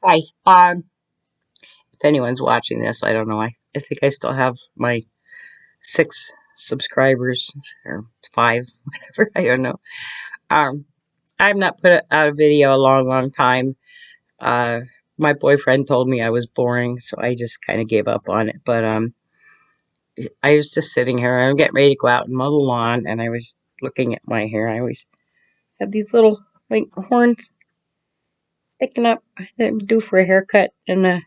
Hi. If anyone's watching this, I don't know. I think I still have my 6 subscribers or 5, whatever. I don't know. Um, I've not put out a video a long, long time. Uh, my boyfriend told me I was boring, so I just kind of gave up on it. But I was just sitting here. I'm getting ready to go out and mow the lawn, and I was looking at my hair. I always have these little like horns sticking up that would do for a haircut, and I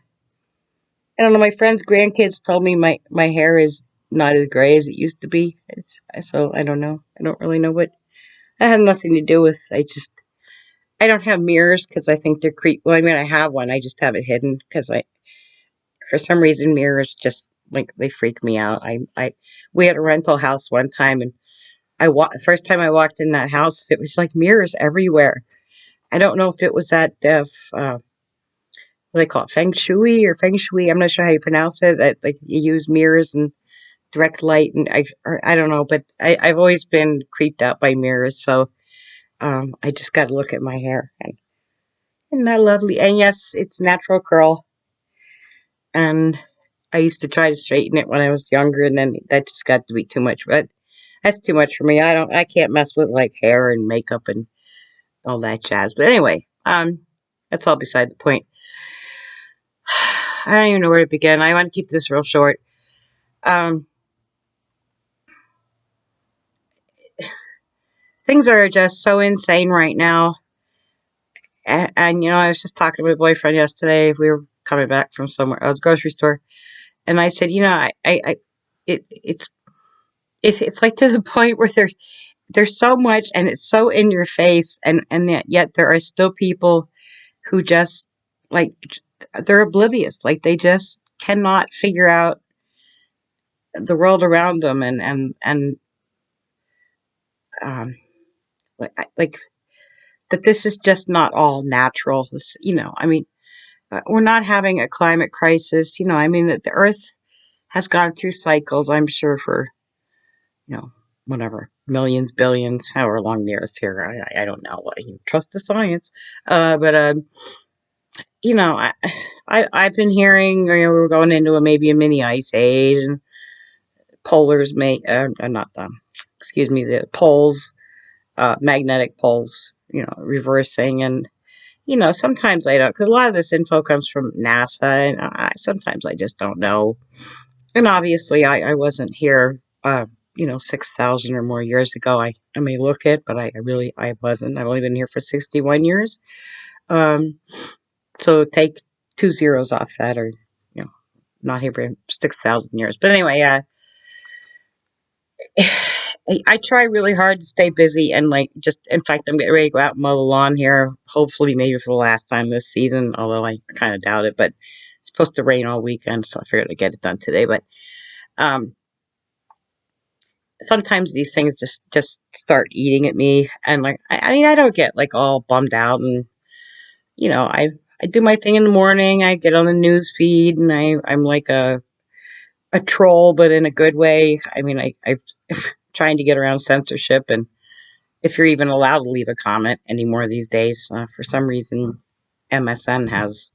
don't know. My friend's grandkids told me my hair is not as gray as it used to be. So I don't know. I don't really know what. It had nothing to do with. I don't have mirrors because I think they're creep. Well, I mean I have one. I just have it hidden because I for some reason mirrors just like they freak me out. I we had a rental house one time and first time I walked in that house it was like mirrors everywhere. I don't know if it was that what do they call it, feng shui or feng shui. I'm not sure how you pronounce it. That like you use mirrors and direct light, and I don't know, but I've always been creeped out by mirrors, so I just got to look at my hair, and isn't that lovely? And yes, it's natural curl, and I used to try to straighten it when I was younger, and then that just got to be too much. But that's too much for me. I can't mess with like hair and makeup and all that jazz. But anyway, that's all beside the point. I don't even know where to begin. I want to keep this real short. Um, Things are just so insane right now. And I was just talking to my boyfriend yesterday. We were coming back from somewhere, the grocery store, and I said, it's it's like to the point where there's so much, and it's so in your face, and yet there are still people who just like they're oblivious, like they just cannot figure out the world around them, and um, like that this is just not all natural. I mean, we're not having a climate crisis. I mean, the Earth has gone through cycles, I'm sure, for, you know, whatever, millions, billions, however long the Earth's here. I don't know. I trust the science. But I, I've been hearing, we're going into maybe a mini ice age, and polars may, not, excuse me, the poles, magnetic poles, reversing. And, sometimes I don't, because a lot of this info comes from NASA, and sometimes I just don't know. And obviously, I wasn't here, 6,000 or more years ago. I may look it, but I wasn't. I've only been here for 61 years. Um, so take 2 zeros off that, or, you know, not here for 6,000 years. But anyway, I try really hard to stay busy and like in fact, I'm getting ready to go out and mow the lawn here, hopefully, maybe for the last time this season, although I kind of doubt it. But it's supposed to rain all weekend, so I figured I'd get it done today. But um, sometimes these things just start eating at me, and like I mean I don't get like all bummed out, and I do my thing in the morning. I get on the news feed, and I'm like a troll, but in a good way. I mean I trying to get around censorship, and if you're even allowed to leave a comment anymore these days, for some reason MSN has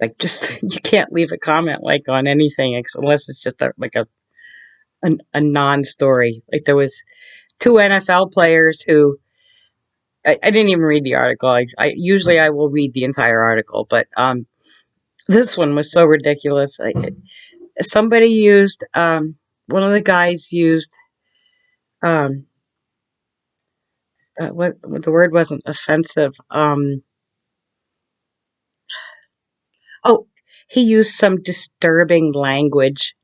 like just you can't leave a comment like on anything unless it's just a non-story. Like there was 2 NFL players who I didn't even read the article. I usually I will read the entire article, but this one was so ridiculous. Somebody used one of the guys used um, what the word wasn't offensive. Oh, he used some disturbing language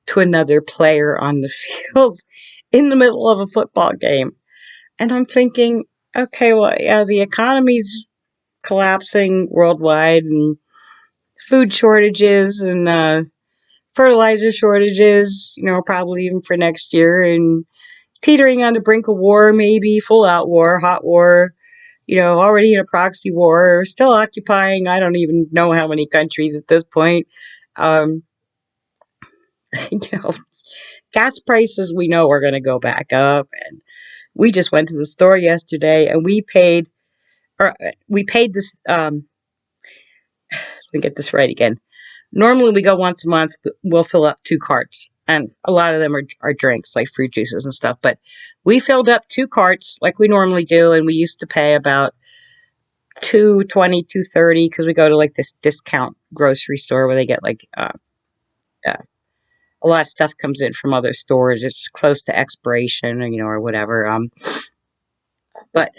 to another player on the field in the middle of a football game, and I'm thinking, okay, well, yeah, the economy's collapsing worldwide, and food shortages, and fertilizer shortages, probably even for next year, and teetering on the brink of war, maybe full out war, hot war, already in a proxy war, still occupying, I don't even know how many countries at this point. Um, you know, gas prices we know are going to go back up. And we just went to the store yesterday and we paid this, let me get this right again. Normally we go once a month. We'll fill up 2 carts, and a lot of them are drinks like fruit juices and stuff. But we filled up 2 carts like we normally do, and we used to pay about 220, 230 because we go to like this discount grocery store where they get like uh, a lot of stuff comes in from other stores. It's close to expiration, or or whatever. But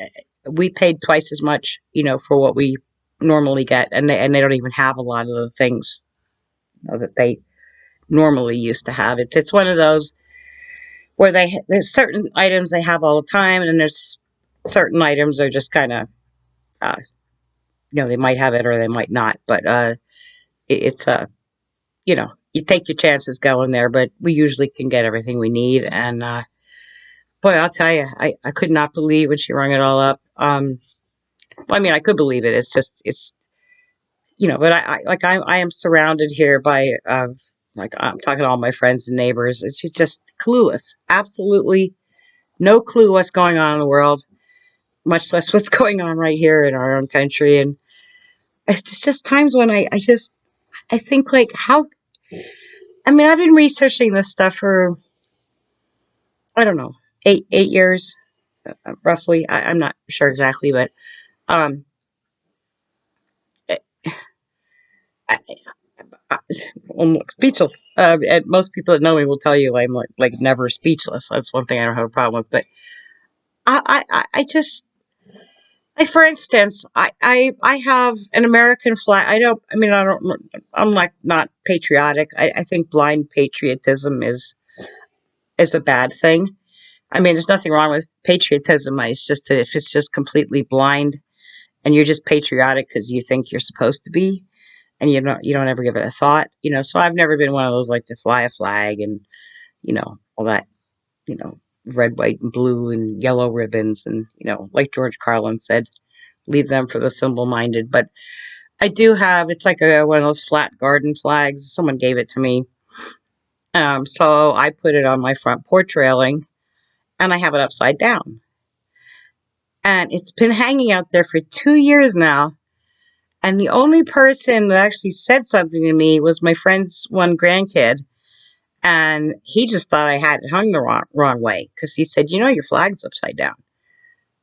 we paid twice as much, for what we normally get, and they don't even have a lot of the things that they normally used to have. It's one of those where there's certain items they have all the time, and then there's certain items are just kind of uh, they might have it or they might not. But it's you take your chances going there, but we usually can get everything we need. And boy, I'll tell you, I could not believe when she rung it all up. Well, I mean, I could believe it. It's just it's but I am surrounded here by like I'm talking to all my friends and neighbors. It's just clueless, absolutely no clue what's going on in the world, much less what's going on right here in our own country. And it's just times when I think like how I mean I've been researching this stuff for I don't know 8 years roughly. I'm not sure exactly, but um, I, I, I'm speechless. And most people that know me will tell you I'm like never speechless. That's one thing I don't have a problem with. But I just like for instance, I have an American flag. I don't. I mean, I don't. I'm like not patriotic. I think blind patriotism is a bad thing. I mean, there's nothing wrong with patriotism. It's just that if it's just completely blind and you're just patriotic because you think you're supposed to be, and you don't ever give it a thought. So I've never been one of those like to fly a flag and all that. Red, white, and blue and yellow ribbons, and like George Carlin said, leave them for the simple-minded. But I do have it's like one of those flat garden flags. Someone gave it to me, so I put it on my front porch railing, and I have it upside down, and it's been hanging out there for 2 years now. And the only person that actually said something to me was my friend's one grandkid. And he just thought I had it hung the wrong way because he said, your flag's upside down.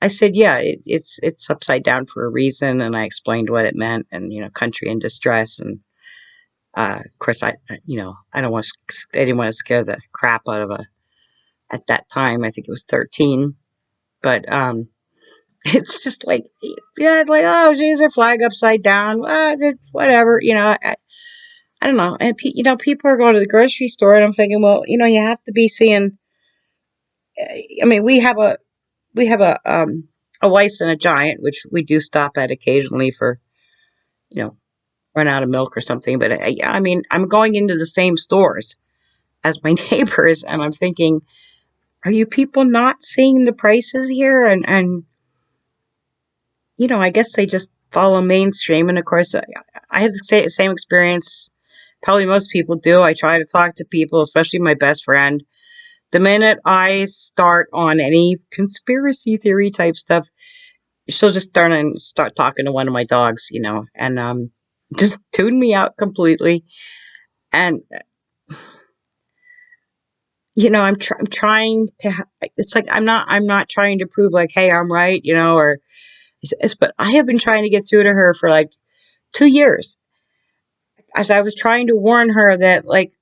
I said, yeah, it's upside down for a reason. And I explained what it meant and, country in distress. And of course, I don't want to, I didn't want to scare the crap out of at that time, I think it was 13. But it's just like, yeah, it's like, oh, geez, her flag upside down. Whatever, I don't know. And, people are going to the grocery store and I'm thinking, well, you have to be seeing, I mean, we have a Weiss and a Giant, which we do stop at occasionally for, you know, run out of milk or something. But I mean, I'm going into the same stores as my neighbors and I'm thinking, are you people not seeing the prices here? And I guess they just follow mainstream. And of course, I have the same experience. Probably most people do. I try to talk to people, especially my best friend. The minute I start on any conspiracy theory type stuff, she'll just start talking to one of my dogs, and just tune me out completely. And I'm trying to. It's like I'm not trying to prove like, hey, I'm right, or but I have been trying to get through to her for like 2 years, as I was trying to warn her that like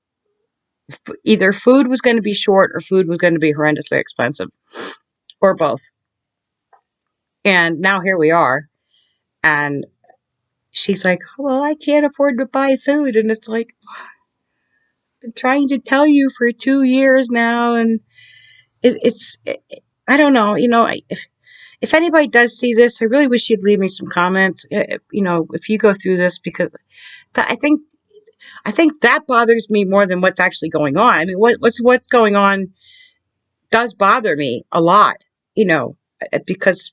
either food was going to be short or food was going to be horrendously expensive, or both. And now here we are, and she's like, oh, well, I can't afford to buy food, and it's like I've been trying to tell you for 2 years now, and I don't know, if anybody does see this, I really wish you'd leave me some comments. If you go through this, because I think that bothers me more than what's actually going on. I mean, what's going on does bother me a lot, because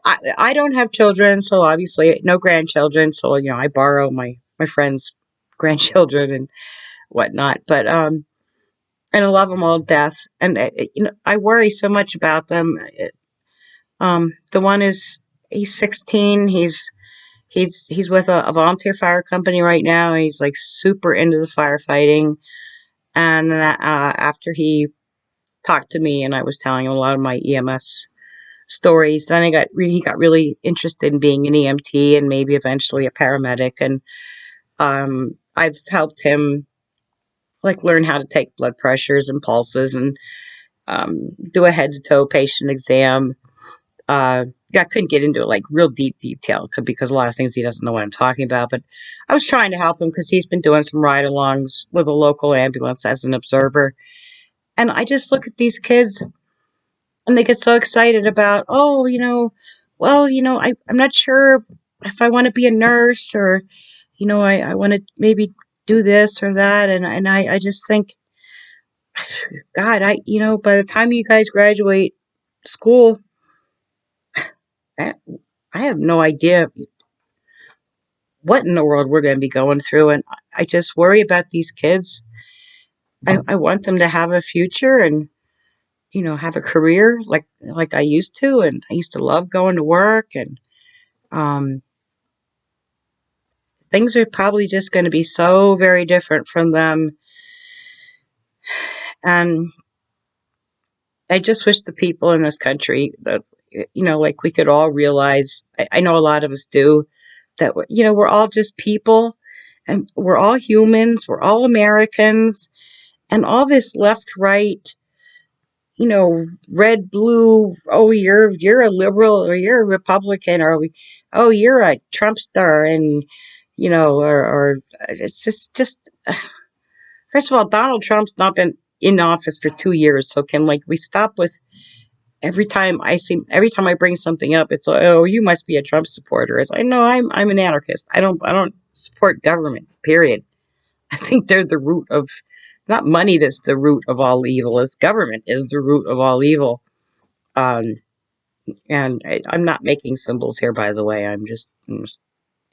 I don't have children, so obviously no grandchildren. So I borrow my friends' grandchildren and whatnot. But and I love them all to death, and I worry so much about them. The one he's 16. He's with a volunteer fire company right now. He's like super into the firefighting. And after he talked to me and I was telling him a lot of my EMS stories, then he got really interested in being an EMT and maybe eventually a paramedic. And I've helped him like learn how to take blood pressures and pulses and do a head to toe patient exam. I couldn't get into like real deep detail because a lot of things he doesn't know what I'm talking about. But I was trying to help him because he's been doing some ride-alongs with a local ambulance as an observer. And I just look at these kids and they get so excited about, oh, I'm not sure if I want to be a nurse or, I want to maybe do this or that. And I just think, God, by the time you guys graduate school, I, I have no idea what in the world we're going to be going through. And I just worry about these kids. I want them to have a future and, have a career like I used to. And I used to love going to work and, um, things are probably just going to be so very different from them. And I just wish the people in this country that, like we could all realize, I know a lot of us do, that, we're all just people and we're all humans, we're all Americans, and all this left, right, red, blue, oh, you're a liberal or you're a Republican or oh, you're a Trumpster and, or it's just first of all, Donald Trump's not been in office for 2 years. So can like we stop with every time I bring something up, it's like, oh, you must be a Trump supporter. It's like, no, I'm an anarchist. I don't support government. Period. I think they're the root of not money that's the root of all evil. It's government is the root of all evil. Um, and I'm not making symbols here, by the way. I'm just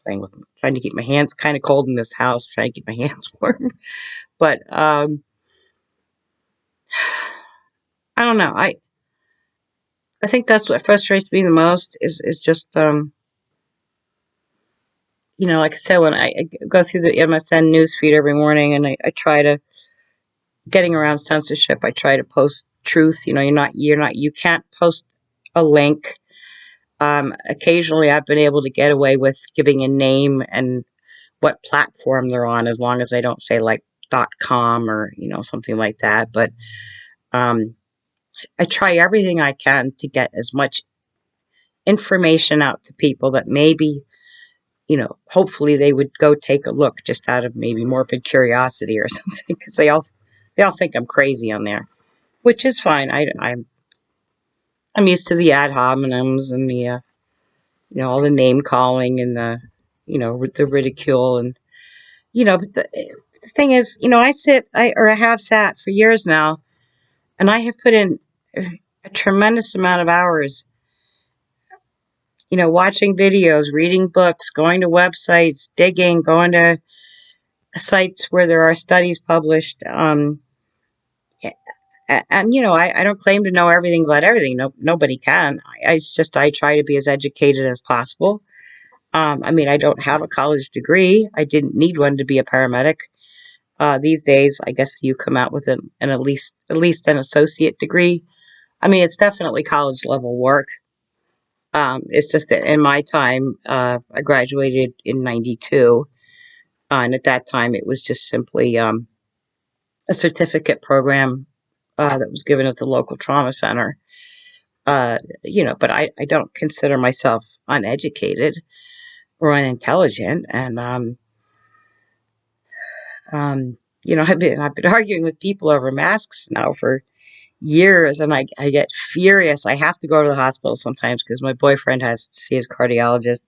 playing with them, trying to keep my hands kind of cold in this house, trying to keep my hands warm. But I don't know. I think that's what frustrates me the most is just like I said, when I go through the MSN newsfeed every morning and I try to getting around censorship, I try to post truth. You can't post a link. Occasionally I've been able to get away with giving a name and what platform they're on as long as I don't say like .com or something like that. But um, I try everything I can to get as much information out to people that maybe hopefully they would go take a look just out of maybe morbid curiosity or something because they all think I'm crazy on there, which is fine. I'm used to the ad hominems and the all the name calling and the ridicule and but the thing is I have sat for years now and I have put in a tremendous amount of hours watching videos, reading books, going to websites, digging, going to sites where there are studies published. And I don't claim to know everything about everything. No, nobody can. It's just I try to be as educated as possible. I mean, I don't have a college degree. I didn't need one to be a paramedic. These days, I guess you come out with an at least an associate degree. I mean, it's definitely college level work. It's just that in my time, I graduated in '92, and at that time, it was just simply a certificate program that was given at the local trauma center. But I don't consider myself uneducated or unintelligent, and I've been arguing with people over masks now for years, and I get furious. I have to go to the hospital sometimes because my boyfriend has to see his cardiologist,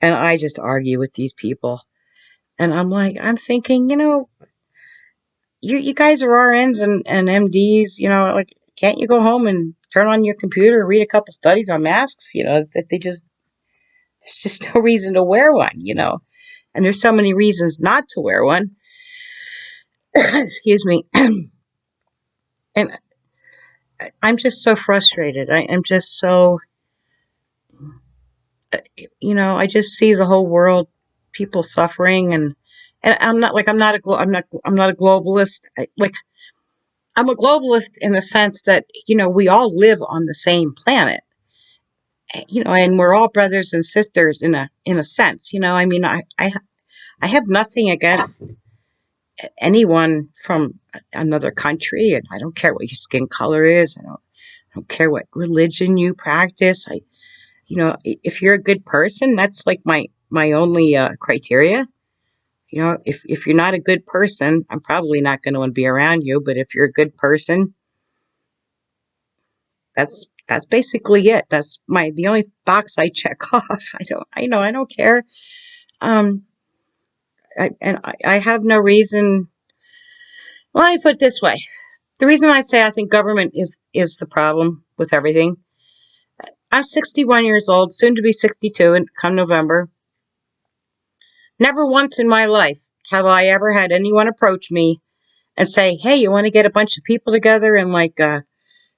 and I just argue with these people. And I'm thinking, you guys are RNs and MDs, like, can't you go home and turn on your computer and read a couple studies on masks? That there's just no reason to wear one. And there's so many reasons not to wear one. Excuse me. And I'm just so frustrated. I am just so I just see the whole world, people suffering, and I'm not a globalist. I'm a globalist in the sense that we all live on the same planet, and we're all brothers and sisters in a sense. I mean, I have nothing against anyone from another country, and I don't care what your skin color is. I don't care what religion you practice. If you're a good person, that's like my only criteria. If you're not a good person, I'm probably not going to want to be around you. But if you're a good person, that's basically it. That's the only box I check off. I don't care. Um, I have no reason. Well, let me put it this way: the reason I say I think government is the problem with everything. I'm 61 years old, soon to be 62, and come November. Never once in my life have I ever had anyone approach me and say, "Hey, you want to get a bunch of people together and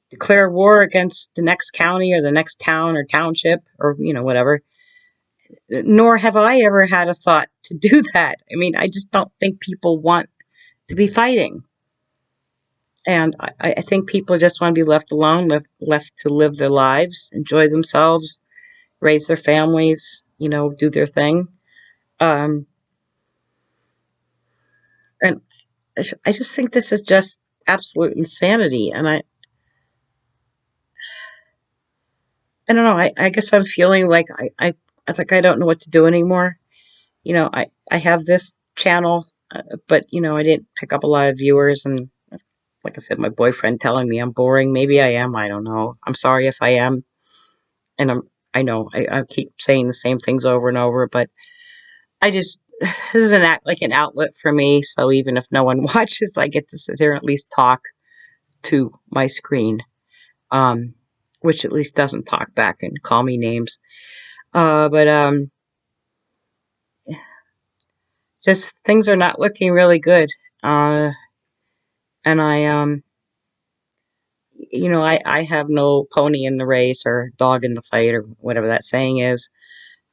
declare war against the next county or the next town or township or whatever." Nor have I ever had a thought to do that. I mean, I just don't think people want to be fighting, and I think people just want to be left alone, left to live their lives, enjoy themselves, raise their families, do their thing. Um, and I just think this is just absolute insanity, and I don't know. I guess I'm feeling like I think I don't know what to do anymore. I have this channel, but I didn't pick up a lot of viewers, and like I said, my boyfriend telling me I'm boring. Maybe I am. I don't know. I'm sorry if I am, and I know I keep saying the same things over and over, but I just this is an outlet for me. So even if no one watches, I get to sit here and at least talk to my screen, um, which at least doesn't talk back and call me names. But just things are not looking really good. Uh, and I have no pony in the race or dog in the fight or whatever that saying is.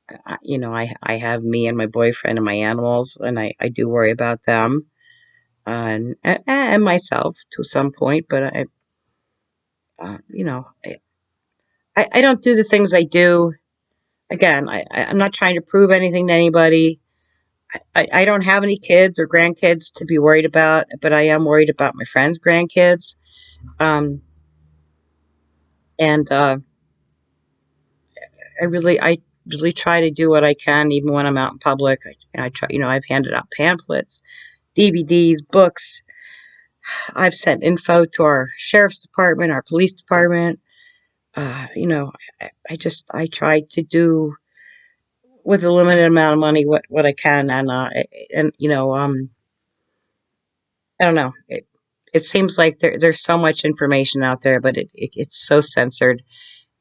I have me and my boyfriend and my animals, and I do worry about them, and myself to some point. But uh, you know, I don't do the things I do. Again, I'm not trying to prove anything to anybody. I don't have any kids or grandkids to be worried about, but I am worried about my friends' grandkids. Um, and I really try to do what I can, even when I'm out in public. I try, I've handed out pamphlets, DVDs, books. I've sent info to our sheriff's department, our police department. I try to do with a limited amount of money what I can, and I don't know. It seems like there's so much information out there, but it's so censored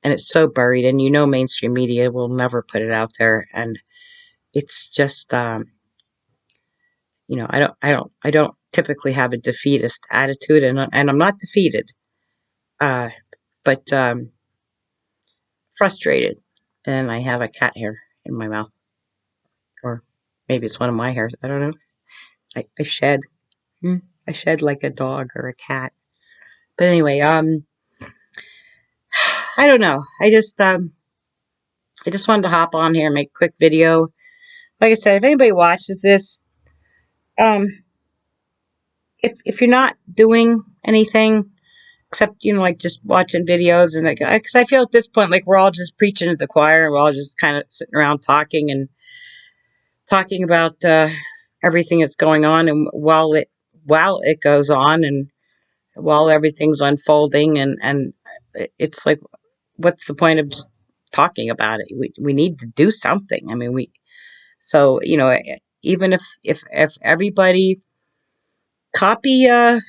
and it's so buried, and mainstream media will never put it out there, and it's just I don't typically have a defeatist attitude, and I'm not defeated, uh, but frustrated, and I have a cat hair in my mouth, or maybe it's one of my hairs. I don't know. I shed. I shed like a dog or a cat. But anyway, I don't know. I just wanted to hop on here and make a quick video. Like I said, if anybody watches this, um, if you're not doing anything except like just watching videos, and because I feel at this point like we're all just preaching to the choir, and we're all just kind of sitting around talking about everything that's going on, and while it goes on, and while everything's unfolding, and it's like, what's the point of just talking about it? We need to do something. I mean, so even if everybody copy um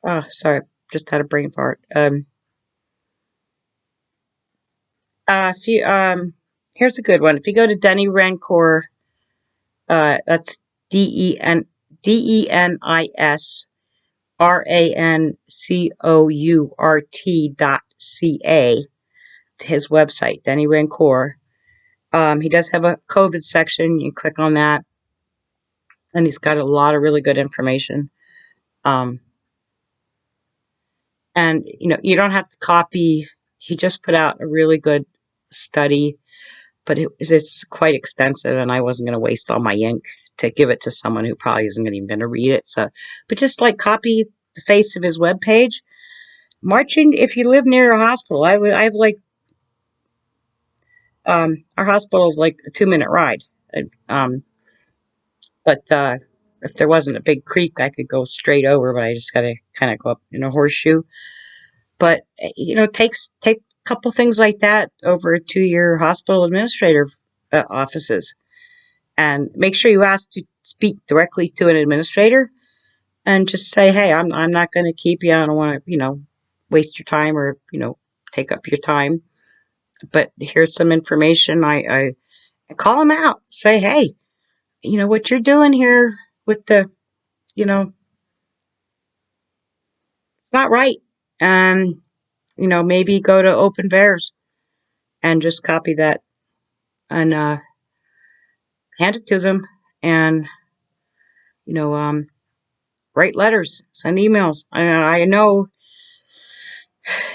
oh, sorry, just had a brain fart. If you Here's a good one. If you go to Denny Rancourt, that's DENISRANCOURT to his website, Denny Rancour. He does have a COVID section. You click on that, and he's got a lot of really good information. Um, and you don't have to copy. He just put out a really good study, but it's quite extensive, and I wasn't going to waste all my ink to give it to someone who probably isn't even going to read it. So, but just like copy the face of his webpage. Marching, if you live near a hospital, I have like our hospital is like a 2-minute ride. Um, but if there wasn't a big creek, I could go straight over, but I just got to kind of go up in a horseshoe. But take a couple things like that over to your hospital administrator offices, and make sure you ask to speak directly to an administrator, and just say, "Hey, I'm not going to keep you. I don't want to waste your time or take up your time. But here's some information. I call them out. Say, hey, what you're doing here with the you know it's not right, and maybe go to open VAERS and just copy that and hand it to them, and you know write letters, send emails. I know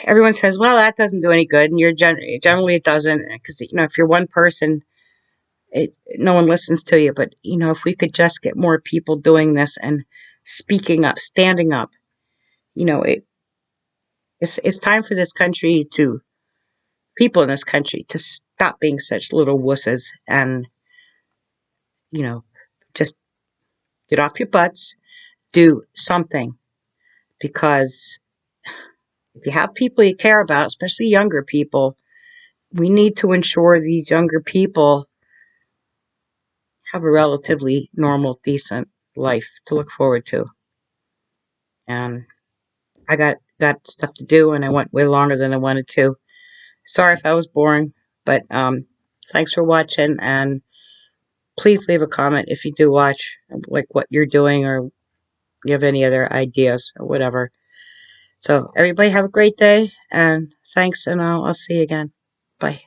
everyone says, well, that doesn't do any good, and generally it doesn't, because if you're one person, no one listens to you. But if we could just get more people doing this and speaking up, standing up, it's time for this country to people in this country to stop being such little wusses, and just get off your butts, do something, because if you have people you care about, especially younger people, we need to ensure these younger people have a relatively normal, decent life to look forward to. And I got stuff to do, and I went way longer than I wanted to. Sorry if I was boring, but thanks for watching, and please leave a comment if you do watch, like what you're doing, or you have any other ideas or whatever. So everybody have a great day, and thanks, and I'll see you again. Bye.